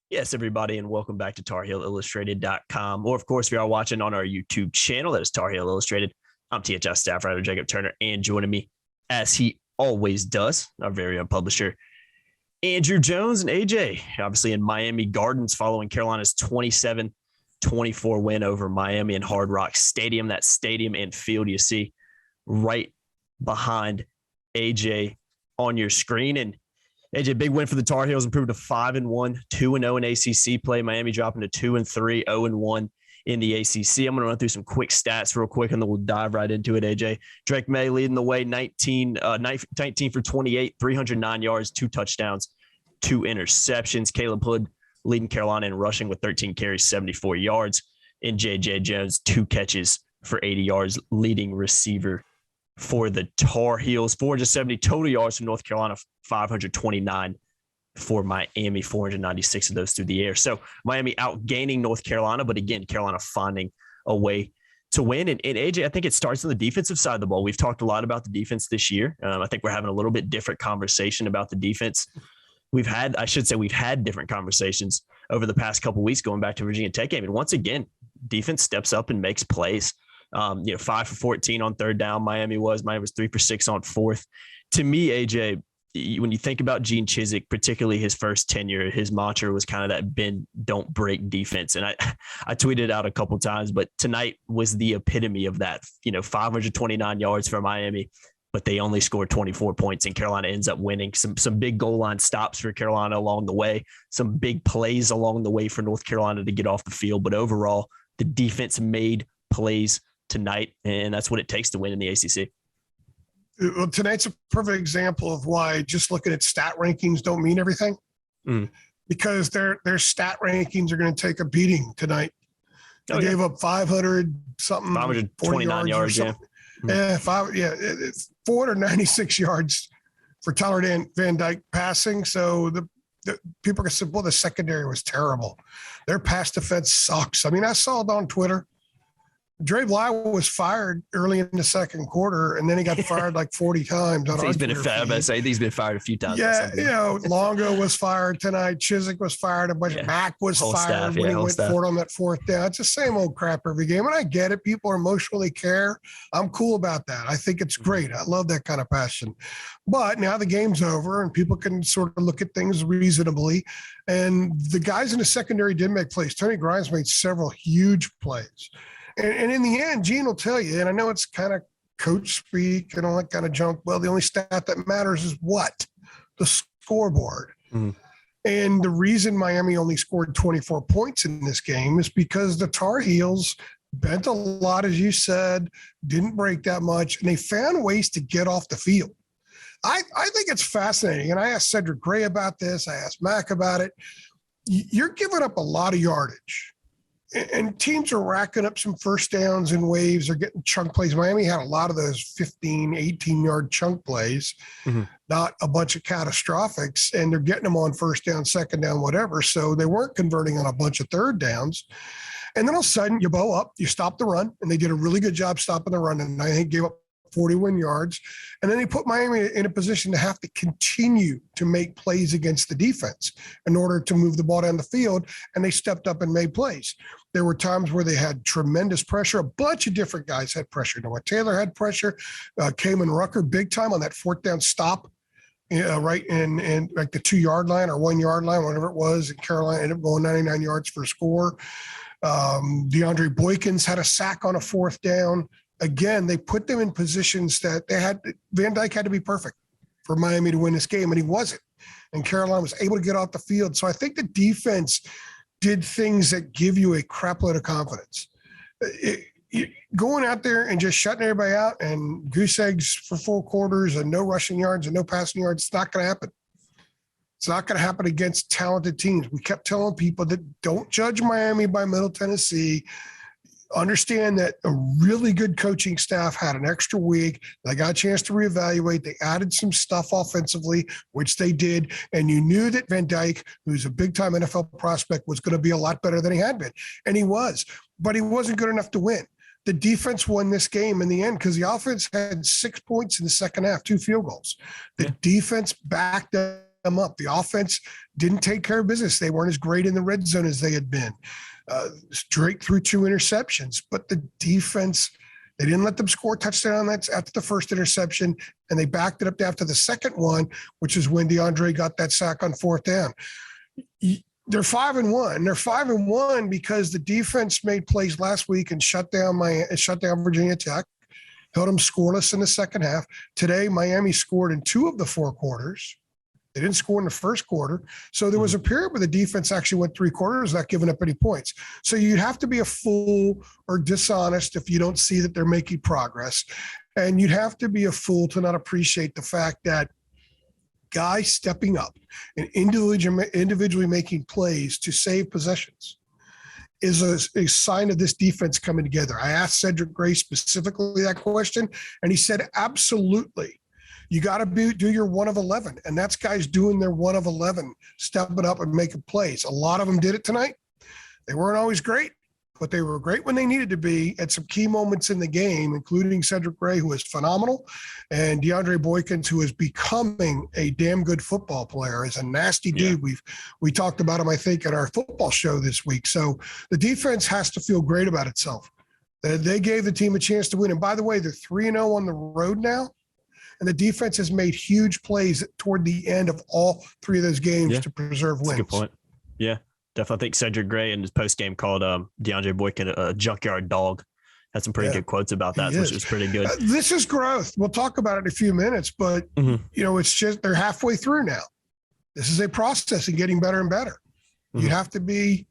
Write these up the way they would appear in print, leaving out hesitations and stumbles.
Yes, everybody, and welcome back to TarHeelIllustrated.com. Or, of course, if you are watching on our YouTube channel, that is Tar Heel Illustrated. I'm THS staff writer Jacob Turner, and joining me, as he always does, our very own publisher, Andrew Jones and AJ, obviously in Miami Gardens following Carolina's 27-24 win over Miami in Hard Rock Stadium. That stadium and field you see right behind AJ on your screen. And AJ, big win for the Tar Heels, improved to 5-1, 2-0 in ACC play. Miami dropping to 2-3, 0-1 in the ACC. I'm going to run through some quick stats real quick, and then we'll dive right into it, AJ. Drake May leading the way, 19 for 28, 309 yards, 2 touchdowns, 2 interceptions. Caleb Hood leading Carolina in rushing with 13 carries, 74 yards. And J.J. Jones, 2 catches for 80 yards, leading receiver for the Tar Heels. 470 total yards from North Carolina, 529 for Miami, 496 of those through the air. So Miami outgaining North Carolina, but again, Carolina finding a way to win. And AJ, I think it starts on the defensive side of the ball. We've talked a lot about the defense this year. I think we're having a little bit different conversation about the defense. We've had different conversations over the past couple of weeks going back to Virginia Tech game. And once again, defense steps up and makes plays. 5 for 14 on third down. Miami was 3 for 6 on fourth. To me, AJ, when you think about Gene Chizik, particularly his first tenure, his mantra was kind of that bend, don't break defense. And I tweeted out a couple times, but tonight was the epitome of that. 529 yards for Miami, but they only scored 24 points, and Carolina ends up winning. Some big goal line stops for Carolina along the way, some big plays along the way for North Carolina to get off the field. But overall, the defense made plays tonight, and that's what it takes to win in the ACC. Well, tonight's a perfect example of why just looking at stat rankings don't mean everything, because their stat rankings are going to take a beating tonight. They gave up 529 yards. Yeah. 496 yards for Tyler Van Dyke passing. So the people are going to say, well, the secondary was terrible. Their pass defense sucks. I mean, I saw it on Twitter. Dre Bly was fired early in the second quarter, and then he got fired like 40 times. He's been fired a few times. Yeah, Longo was fired tonight. Chizik was fired. Mack was fired when he went for it on that fourth down. It's the same old crap every game, and I get it. People emotionally care. I'm cool about that. I think it's great. I love that kind of passion. But now the game's over, and people can sort of look at things reasonably. And the guys in the secondary did make plays. Tony Grimes made several huge plays. And in the end, Gene will tell you, and I know it's kind of coach speak and all that kind of junk. Well, the only stat that matters is what? The scoreboard. Mm-hmm. And the reason Miami only scored 24 points in this game is because the Tar Heels bent a lot, as you said, didn't break that much, and they found ways to get off the field. I think it's fascinating, and I asked Cedric Gray about this. I asked Mack about it. You're giving up a lot of yardage. And teams are racking up some first downs in waves. They're getting chunk plays. Miami had a lot of those 15, 18-yard chunk plays, not a bunch of catastrophics, and they're getting them on first down, second down, whatever. So they weren't converting on a bunch of third downs. And then all of a sudden, you bow up, you stop the run, and they did a really good job stopping the run, and I think gave up 41 yards. And then they put Miami in a position to have to continue to make plays against the defense in order to move the ball down the field, and they stepped up and made plays. There were times where they had tremendous pressure. A bunch of different guys had pressure. Noah Taylor had pressure. Kamen Rucker, big time on that fourth down stop, right in like the 2-yard line or 1-yard line, whatever it was. And Carolina ended up going 99 yards for a score. DeAndre Boykins had a sack on a fourth down. Again, they put them in positions that Van Dyke had to be perfect for Miami to win this game, and he wasn't. And Carolina was able to get off the field. So I think the defense did things that give you a crap load of confidence. Going out there and just shutting everybody out and goose eggs for 4 quarters and no rushing yards and no passing yards, it's not going to happen. It's not going to happen against talented teams. We kept telling people that don't judge Miami by Middle Tennessee. Understand that a really good coaching staff had an extra week. They got a chance to reevaluate. They added some stuff offensively, which they did. And you knew that Van Dyke, who's a big-time NFL prospect, was going to be a lot better than he had been. And he was. But he wasn't good enough to win. The defense won this game in the end because the offense had 6 points in the second half, 2 field goals. The defense backed them up. The offense didn't take care of business. They weren't as great in the red zone as they had been. Drake threw 2 interceptions, but the defense, they didn't let them score a touchdown after the first interception, and they backed it up after the second one, which is when DeAndre got that sack on 4th down. They're 5-1. They're 5-1 because the defense made plays last week and shut down Virginia Tech, held them scoreless in the second half. Today, Miami scored in 2 of the 4 quarters. They didn't score in the first quarter. So there was a period where the defense actually went 3 quarters without giving up any points. So you'd have to be a fool or dishonest if you don't see that they're making progress. And you'd have to be a fool to not appreciate the fact that guys stepping up and individually making plays to save possessions is a sign of this defense coming together. I asked Cedric Gray specifically that question, and he said, absolutely. You got to do your 1 of 11, and that's guys doing their 1 of 11, stepping up and making plays. A lot of them did it tonight. They weren't always great, but they were great when they needed to be at some key moments in the game, including Cedric Gray, who is phenomenal, and DeAndre Boykins, who is becoming a damn good football player, is a nasty dude. We talked about him, I think, at our football show this week. So the defense has to feel great about itself. They gave the team a chance to win. And by the way, they're 3-0 on the road now. And the defense has made huge plays toward the end of all 3 of those games to preserve wins. That's a good point. Yeah, definitely. I think Cedric Gray in his post-game called DeAndre Boykin a junkyard dog. Had some pretty good quotes about that, which was pretty good. This is growth. We'll talk about it in a few minutes, but, it's just they're halfway through now. This is a process and getting better and better. You have to be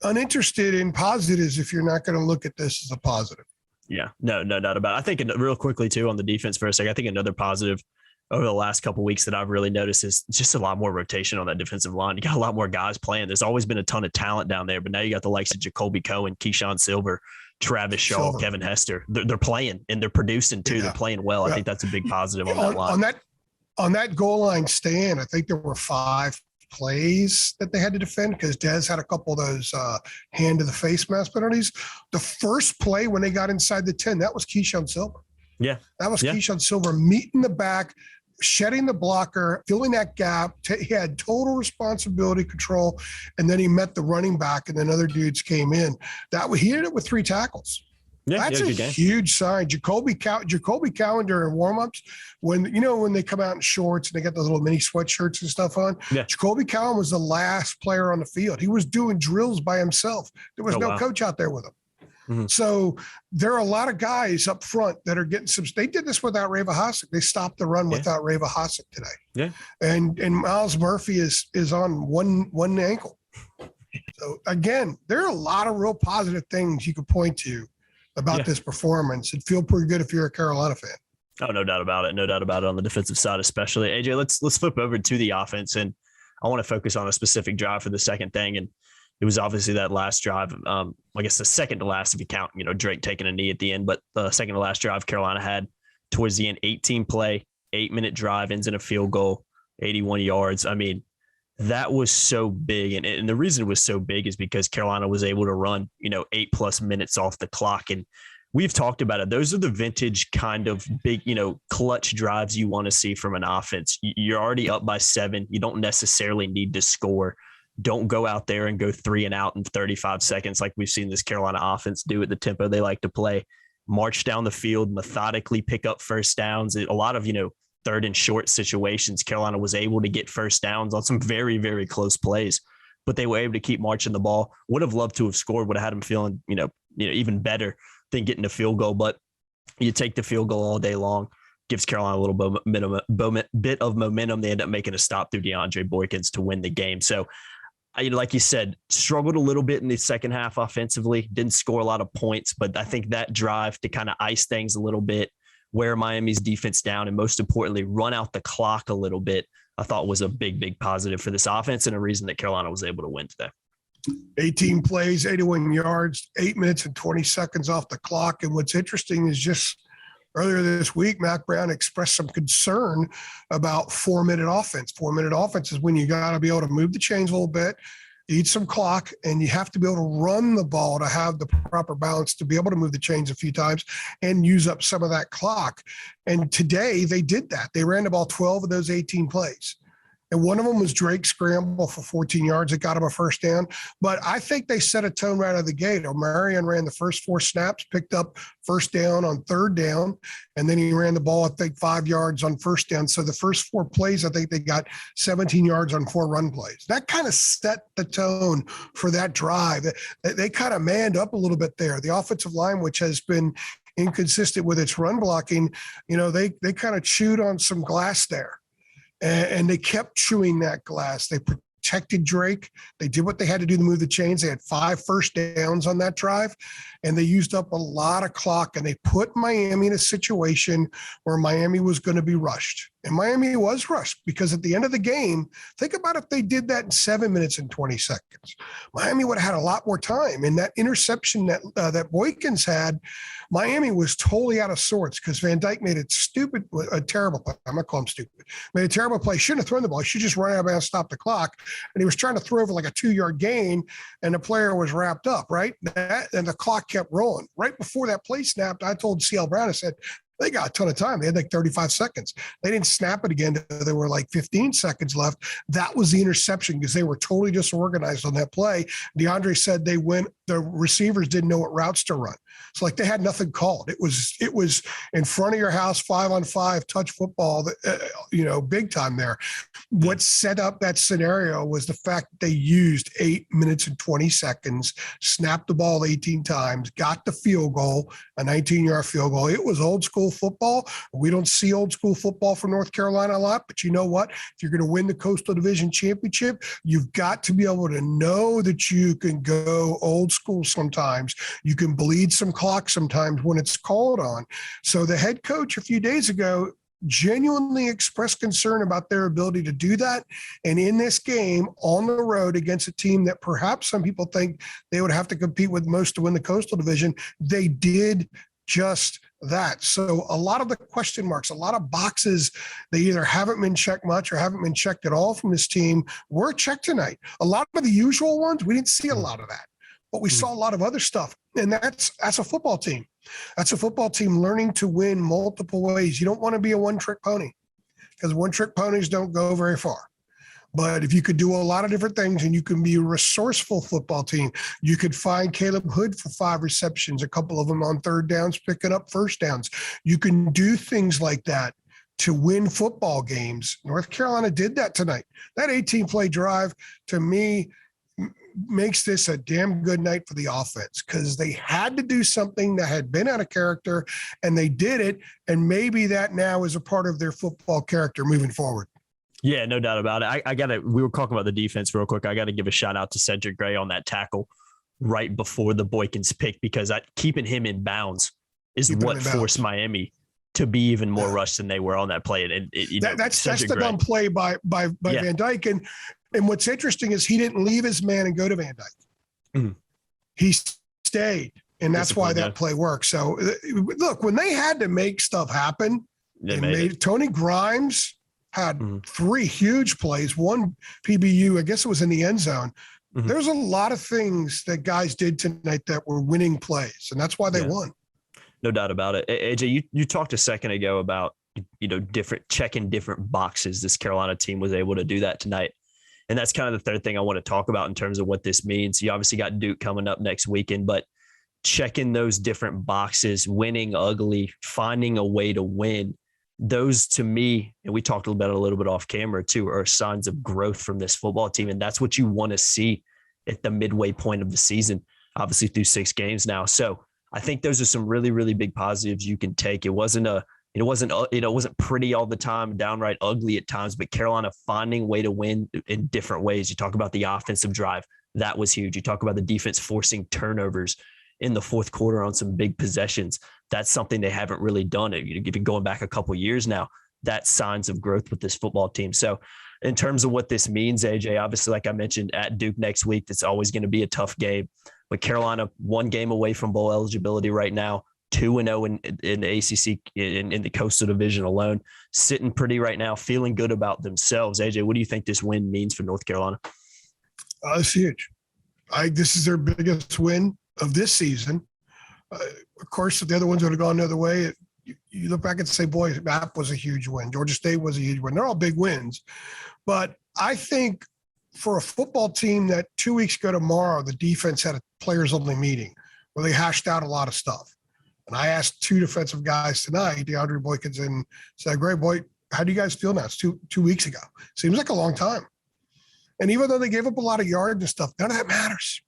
uninterested in positives if you're not going to look at this as a positive. Yeah, no doubt about it. I think real quickly, too, on the defense for a second, I think another positive over the last couple of weeks that I've really noticed is just a lot more rotation on that defensive line. You got a lot more guys playing. There's always been a ton of talent down there, but now you got the likes of Jacoby Cohen, Keyshawn Silver, Travis Shaw, Kevin Hester. They're playing, and they're producing, too. They're playing well. I think that's a big positive on that line. On that goal line stand, I think there were 5 plays that they had to defend because Dez had a couple of those hand to the face mask penalties. The first play when they got inside the 10, that was Keyshawn Silver. Yeah. That was Keyshawn Silver meeting the back, shedding the blocker, filling that gap. He had total responsibility control, and then he met the running back, and then other dudes came in. He did it with 3 tackles. Yeah, that's a huge sign. Jacoby Cowan during warmups, when they come out in shorts and they got those little mini sweatshirts and stuff on. Yeah. Jacoby Cowan was the last player on the field. He was doing drills by himself. There was no coach out there with him. Mm-hmm. So there are a lot of guys up front that are getting some. They did this without Reva Hossack. They stopped the run without Reva Hossack today. Yeah, and Miles Murphy is on one ankle. So again, there are a lot of real positive things you could point to about this performance. It'd feel pretty good if you're a Carolina fan. Oh, no doubt about it. No doubt about it on the defensive side, especially. AJ, let's flip over to the offense, and I want to focus on a specific drive for the second thing. And it was obviously that last drive. I guess the second to last, if you count, Drake taking a knee at the end, but the second to last drive Carolina had towards the end, 18 play, 8-minute drive, ends in a field goal, 81 yards. I mean, that was so big. And the reason it was so big is because Carolina was able to run, 8+ minutes off the clock. And we've talked about it. Those are the vintage kind of big, clutch drives you want to see from an offense. You're already up by 7. You don't necessarily need to score. Don't go out there and go 3 and out in 35 seconds like we've seen this Carolina offense do at the tempo they like to play. March down the field, methodically pick up first downs. A lot of, third and short situations, Carolina was able to get first downs on some very, very close plays, but they were able to keep marching the ball. Would have loved to have scored, would have had them feeling, even better than getting a field goal, but you take the field goal all day long, gives Carolina a little bit of momentum. They end up making a stop through DeAndre Boykins to win the game. So, like you said, struggled a little bit in the second half offensively, didn't score a lot of points, but I think that drive to kind of ice things a little bit, wear Miami's defense down, and most importantly, run out the clock a little bit, I thought was a big, big positive for this offense and a reason that Carolina was able to win today. 18 plays, 81 yards, 8 minutes and 20 seconds off the clock. And what's interesting is just earlier this week, Mac Brown expressed some concern about 4-minute offense. 4-minute offense is when you got to be able to move the chains a little bit, eat some clock, and you have to be able to run the ball to have the proper balance to be able to move the chains a few times and use up some of that clock. And today they did that. They ran the ball 12 of those 18 plays. And one of them was Drake scramble for 14 yards. It got him a first down. But I think they set a tone right out of the gate. O'Marion ran the first 4 snaps, picked up first down on third down, and then he ran the ball, I think, 5 yards on first down. So the first 4 plays, I think they got 17 yards on 4 run plays. That kind of set the tone for that drive. They kind of manned up a little bit there. The offensive line, which has been inconsistent with its run blocking, they kind of chewed on some glass there. And they kept chewing that glass. They protected Drake. They did what they had to do to move the chains. They had 5 first downs on that drive, and they used up a lot of clock, and they put Miami in a situation where Miami was going to be rushed. And Miami was rushed because at the end of the game, think about if they did that in 7 minutes and 20 seconds. Miami would have had a lot more time. And that interception that Boykins had, Miami was totally out of sorts because Van Dyke made a terrible play. I'm going to call him stupid. Made a terrible play. Shouldn't have thrown the ball. He should just run out of bounds, stop the clock. And he was trying to throw over like a 2-yard gain, and the player was wrapped up, right? And the clock kept rolling. Right before that play snapped, I told CL Brown, I said, they got a ton of time. They had like 35 seconds. They didn't snap it again. There were like 15 seconds left. That was the interception because they were totally disorganized on that play. DeAndre said the receivers didn't know what routes to run. So like they had nothing called. It was in front of your house, 5-on-5 touch football, big time there. What set up that scenario was the fact that they used 8 minutes and 20 seconds, snapped the ball 18 times, got the field goal, a 19-yard field goal. It was old school football. We don't see old school football from North Carolina a lot, but you know what? If you're going to win the Coastal Division championship, you've got to be able to know that you can go old school sometimes. You can bleed some clock sometimes when it's called on. So the head coach a few days ago genuinely expressed concern about their ability to do that. And in this game on the road against a team that perhaps some people think they would have to compete with most to win the Coastal Division, they did just that. So a lot of the question marks, a lot of boxes, they either haven't been checked much or haven't been checked at all from this team, were checked tonight. A lot of the usual ones, we didn't see a lot of that, but we saw a lot of other stuff. And that's a football team. That's a football team learning to win multiple ways. You don't want to be a one-trick pony because one-trick ponies don't go very far. But if you could do a lot of different things and you can be a resourceful football team, you could find Caleb Hood for 5 receptions, a couple of them on third downs, picking up first downs. You can do things like that to win football games. North Carolina did that tonight. That 18-play drive, to me, makes this a damn good night for the offense because they had to do something that had been out of character, and they did it, and maybe that now is a part of their football character moving forward. Yeah, no doubt about it. We were talking about the defense real quick. I got to give a shout out to Cedric Gray on that tackle right before the Boykins pick because keeping him in bounds is what forced Miami to be even more rushed than they were on that play. And that's the dumb play by Van Dyke. And what's interesting is he didn't leave his man and go to Van Dyke. Mm-hmm. He stayed, and that's why that play worked. So look, when they had to make stuff happen, Tony Grimes had 3 huge plays, 1 PBU, I guess it was in the end zone. Mm-hmm. There's a lot of things that guys did tonight that were winning plays, and that's why they won. No doubt about it. AJ, you talked a second ago about, checking different boxes. This Carolina team was able to do that tonight. And that's kind of the third thing I want to talk about in terms of what this means. You obviously got Duke coming up next weekend, but checking those different boxes, winning ugly, finding a way to win, those to me, and we talked about it a little bit off camera too, are signs of growth from this football team. And that's what you want to see at the midway point of the season, obviously through 6 games now. So I think those are some really, really big positives you can take. It wasn't pretty all the time, downright ugly at times, but Carolina finding a way to win in different ways. You talk about the offensive drive. That was huge. You talk about the defense forcing turnovers in the fourth quarter on some big possessions. That's something they haven't really done. Even going back a couple of years now, that's signs of growth with this football team. So in terms of what this means, AJ, obviously, like I mentioned, at Duke next week, that's always going to be a tough game. But Carolina, 1 game away from bowl eligibility right now, 2-0 in the ACC in the Coastal Division alone, sitting pretty right now, feeling good about themselves. AJ, what do you think this win means for North Carolina? It's huge. This is their biggest win of this season. Of course, if the other ones would have gone the other way, you look back and say, boy, App was a huge win. Georgia State was a huge win. They're all big wins. But I think for a football team that 2 weeks ago tomorrow, the defense had a players-only meeting where they hashed out a lot of stuff. And I asked two defensive guys tonight, DeAndre Boykins and said, Greg, boy, how do you guys feel now? It's two weeks ago. Seems like a long time. And even though they gave up a lot of yards and stuff, none of that matters.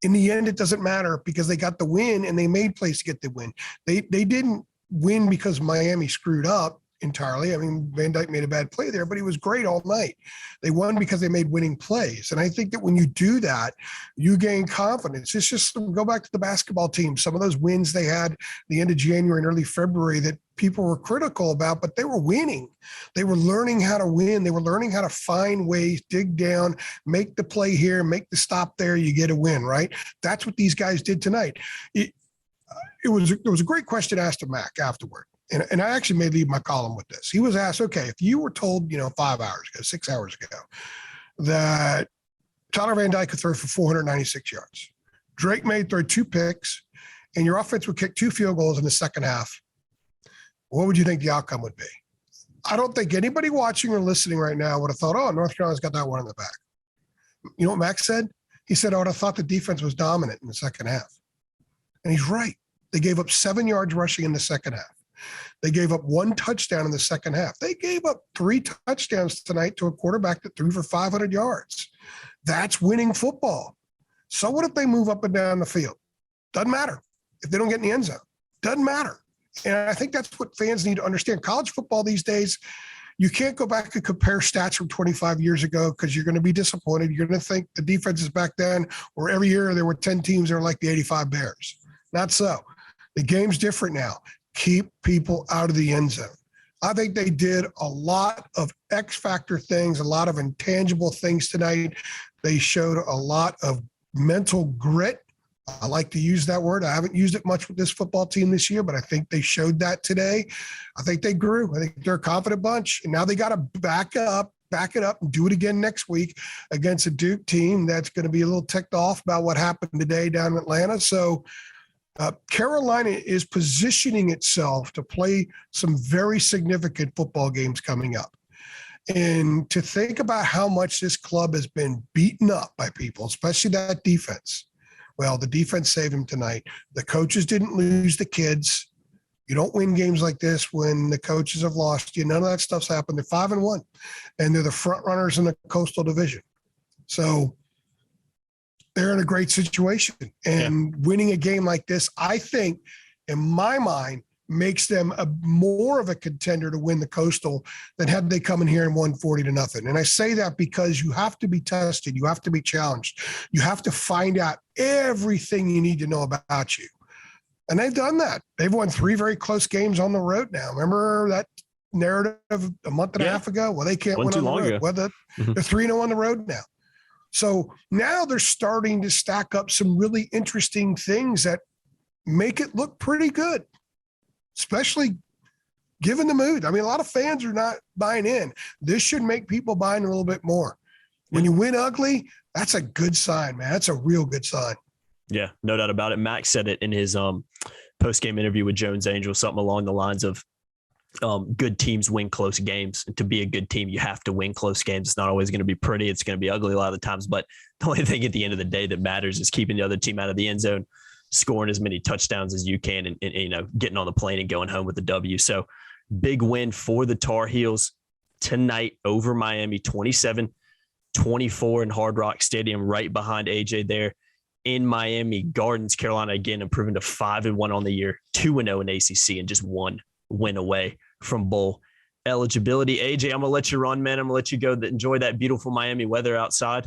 In the end, it doesn't matter because they got the win and they made plays to get the win. They didn't win because Miami screwed up entirely. I mean, Van Dyke made a bad play there, but he was great all night. They won because they made winning plays. And I think that when you do that, you gain confidence. It's just go back to the basketball team. Some of those wins they had at the end of January and early February that people were critical about, but they were winning. They were learning how to win. They were learning how to find ways, dig down, make the play here, make the stop there, you get a win, right? That's what these guys did tonight. It was a great question asked to Mac afterward. And I actually may leave my column with this. He was asked, okay, if you were told, 5 hours ago, 6 hours ago, that Tyler Van Dyke could throw for 496 yards, Drake May throw 2 picks, and your offense would kick 2 field goals in the second half, what would you think the outcome would be? I don't think anybody watching or listening right now would have thought, oh, North Carolina's got that one in the back. You know what Max said? He said, I would have thought the defense was dominant in the second half. And he's right. They gave up 7 yards rushing in the second half. They gave up 1 touchdown in the second half. They gave up 3 touchdowns tonight to a quarterback that threw for 500 yards. That's winning football. So what if they move up and down the field? Doesn't matter. If they don't get in the end zone, doesn't matter. And I think that's what fans need to understand. College football these days, you can't go back and compare stats from 25 years ago because you're going to be disappointed. You're going to think the defenses back then, or every year there were 10 teams that were like the 85 Bears. Not so. The game's different now. Keep people out of the end zone. I think they did a lot of X factor things, a lot of intangible things tonight. They showed a lot of mental grit. I like to use that word. I haven't used it much with this football team this year, but I think they showed that today. I think they grew. I think they're a confident bunch. And now they got to back it up and do it again next week against a Duke team that's going to be a little ticked off about what happened today down in Atlanta. So Carolina is positioning itself to play some very significant football games coming up. And to think about how much this club has been beaten up by people, especially that defense. Well, the defense saved them tonight. The coaches didn't lose the kids. You don't win games like this when the coaches have lost you. None of that stuff's happened. They're 5-1, and they're the front runners in the Coastal Division. So they're in a great situation. And winning a game like this, I think, in my mind, makes them more of a contender to win the Coastal than had they come in here and won 40-0. And I say that because you have to be tested. You have to be challenged. You have to find out everything you need to know about you. And they've done that. They've won 3 very close games on the road now. Remember that narrative a month and a half ago? Well, they can't win on the road. Well, they're 3-0 on the road now. So now they're starting to stack up some really interesting things that make it look pretty good, especially given the mood. I mean, a lot of fans are not buying in. This should make people buy in a little bit more. When you win ugly, that's a good sign, man. That's a real good sign. Yeah, no doubt about it. Max said it in his post-game interview with Jones Angel, something along the lines of good teams win close games. And to be a good team, you have to win close games. It's not always going to be pretty. It's going to be ugly a lot of the times. But the only thing at the end of the day that matters is keeping the other team out of the end zone, scoring as many touchdowns as you can, and getting on the plane and going home with the W. So big win for the Tar Heels tonight over Miami, 27-24 in Hard Rock Stadium, right behind AJ there in Miami Gardens. Carolina again improving to 5-1 on the year, 2-0 in ACC, and just 1 win away from bowl eligibility. AJ, I'm gonna let you run, man. I'm gonna let you go enjoy that beautiful Miami weather outside.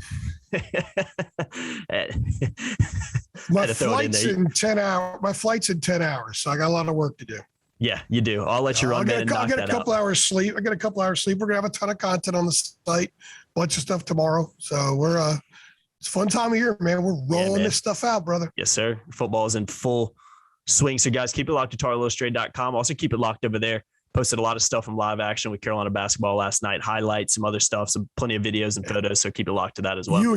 My flight's in 10 hours. My flight's in 10 hours, so I got a lot of work to do. Yeah, you do. I'll let you run, man. I'll get a couple hours sleep. I got a couple hours sleep. We're gonna have a ton of content on the site, bunch of stuff tomorrow. So we're it's a fun time of year, man. We're rolling this stuff out, brother. Yes, sir. Football is in full swing. So guys, keep it locked to TarIllustrated.com. Also keep it locked over there Posted a lot of stuff from live action with Carolina basketball last night, highlights, some other stuff, some plenty of videos and photos. So keep it locked to that as well. You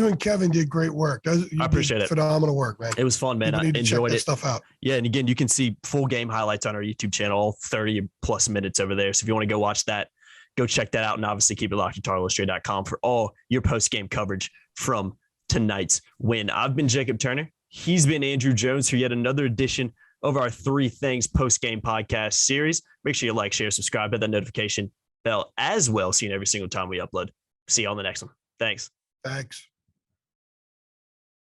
and Kevin did great work. I appreciate it. Phenomenal work, man. It was fun, man. People need I enjoyed check that stuff out. Yeah. And again, you can see full game highlights on our YouTube channel, all 30 plus minutes over there. So if you want to go watch that, go check that out. And obviously keep it locked to TarHeelIllustrated.com for all your post-game coverage from tonight's win. I've been Jacob Turner. He's been Andrew Jones for yet another edition of our Three Things post-game podcast series. Make sure you like, share, subscribe, hit that notification bell as well, so you know every single time we upload. See you on the next one. Thanks.